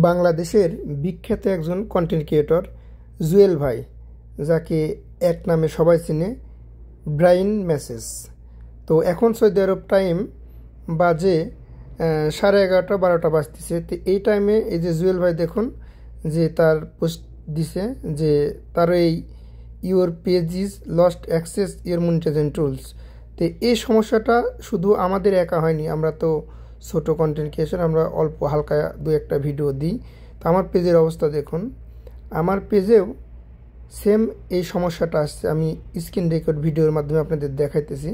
বাংলাদেশের বিখ্যাত একজন কন্টেন্ট ক্রিয়েটর জুয়েল ভাই, যাকে এক নামে সবাই চিনে, ব্রাইন মেসেজ। তো এখন সৌদি আরব টাইম বাজে 11:30-12টা বাজতেছে। তো এই টাইমে এই যে জুয়েল ভাই দেখুন যে তার পোস্ট দিছে যে তার এই your page is lost access your monetisation tools. তো এই সমস্যাটা শুধু আমাদের একা হয়নি, আমরা তো ছোটো কন্টেন্ট ক্রিয়েশন, আমরা অল্প হালকা দু একটা ভিডিও দিই। তো আমার পেজের অবস্থা দেখুন, আমার পেজেও সেম এই সমস্যাটা আসছে। আমি স্ক্রিন রেকর্ড ভিডিওর মাধ্যমে আপনাদের দেখাইতেছি।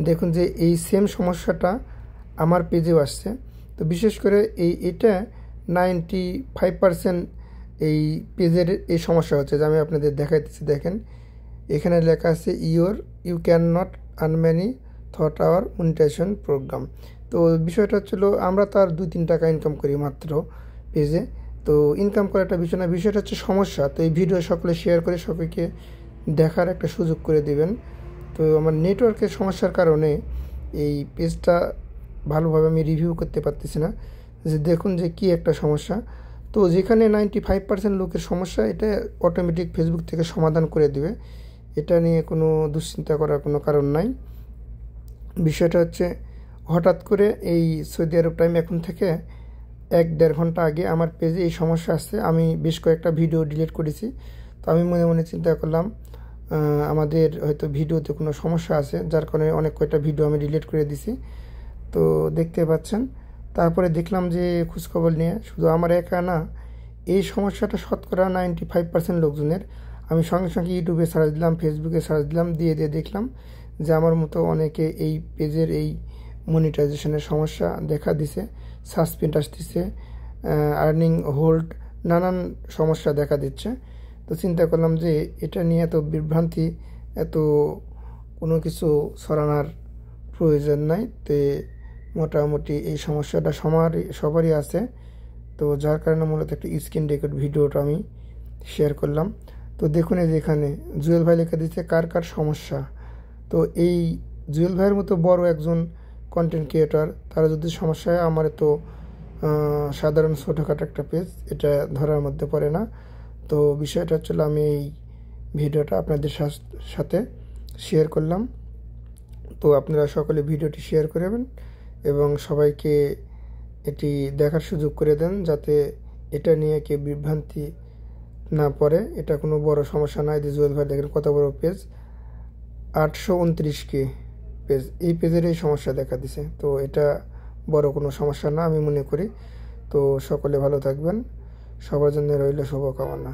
দেখুন যে এই সেম সমস্যাটা আমার পেজেও আসছে। তো বিশেষ করে এটা 95% এই পেজের এই সমস্যা হচ্ছে, যে আমি আপনাদের দেখাইতেছি। দেখেন এখানে লেখা আছে you can not earn money through our monetisation programme. তো বিষয়টা হচ্ছিল, আমরা তার 2-3 টাকা ইনকাম করি মাত্র পেজে। তো ইনকাম করার একটা বিষয় না, বিষয়টা হচ্ছে সমস্যা। তো এই ভিডিও সকলে শেয়ার করে সবাইকে দেখার একটা সুযোগ করে দিবেন। তো আমার নেটওয়ার্কের সমস্যার কারণে এই পেজটা ভালোভাবে আমি রিভিউ করতে পারতেছি না। যে দেখুন যে কি একটা সমস্যা। তো যেখানে 95% লোকের সমস্যা, এটা অটোমেটিক ফেসবুক থেকে সমাধান করে দিবে, এটা নিয়ে কোনো দুশ্চিন্তা করার কোনো কারণ নাই। বিষয়টা হচ্ছে, হঠাৎ করে এই সৌদি আরব টাইম এখন থেকে 1-1.5 ঘন্টা আগে আমার পেজে এই সমস্যা আসছে। আমি বেশ কয়েকটা ভিডিও ডিলিট করেছি। তো আমি মনে মনে চিন্তা করলাম আমাদের হয়তো ভিডিওতে কোনো সমস্যা আছে, যার কারণে অনেক কয়েকটা ভিডিও আমি ডিলিট করে দিছি। তো দেখতে পাচ্ছেন, তারপরে দেখলাম যে খোঁজখবর নিয়ে শুধু আমার একা না, এই সমস্যাটা শতকরা 95% লোকজনের। আমি সঙ্গে সঙ্গে ইউটিউবে সার্চ দিলাম, ফেসবুকে সার্চ দিলাম, দিয়ে দেখলাম যে আমার মতো অনেকে এই পেজের এই মনিটাইজেশনের সমস্যা দেখা দিছে, সাসপেন্ড আসতেছে, আর্নিং হোল্ড, নানান সমস্যা দেখা দিচ্ছে। তো চিন্তা করলাম যে এটা নিয়ে এত বিভ্রান্তি, এত কোনো কিছু ছড়ানোর প্রয়োজন নাই। তো মোটামুটি এই সমস্যাটা সবারই আছে। তো যার কারণে মূলত একটা স্ক্রিন রেকর্ড ভিডিওটা আমি শেয়ার করলাম। তো দেখুন এই যে এখানে জুয়েল ভাই লেখা দিচ্ছে কার কার সমস্যা। তো এই জুয়েল ভাইয়ের মতো বড় একজন কন্টেন্ট ক্রিয়েটর, তারা যদি সমস্যা হয়, আমার তো সাধারণ ছোটোখাটো একটা পেজ, এটা ধরার মধ্যে পড়ে না। তো বিষয়টা হচ্ছিল, আমি এই ভিডিওটা আপনাদের সাথে শেয়ার করলাম। তো আপনারা সকলে ভিডিওটি শেয়ার করবেন এবং সবাইকে এটি দেখার সুযোগ করে দেন, যাতে এটা নিয়ে কেউ বিভ্রান্তি না পড়ে। এটা কোনো বড় সমস্যা নয়। যে জুয়েল ভাই দেখেন কত বড় পেজ, 829K পেজ, এই পেজের এই সমস্যা দেখা দিছে। তো এটা বড় কোনো সমস্যা না আমি মনে করি। তো সকলে ভালো থাকবেন, সবার জন্য রইল শুভকামনা।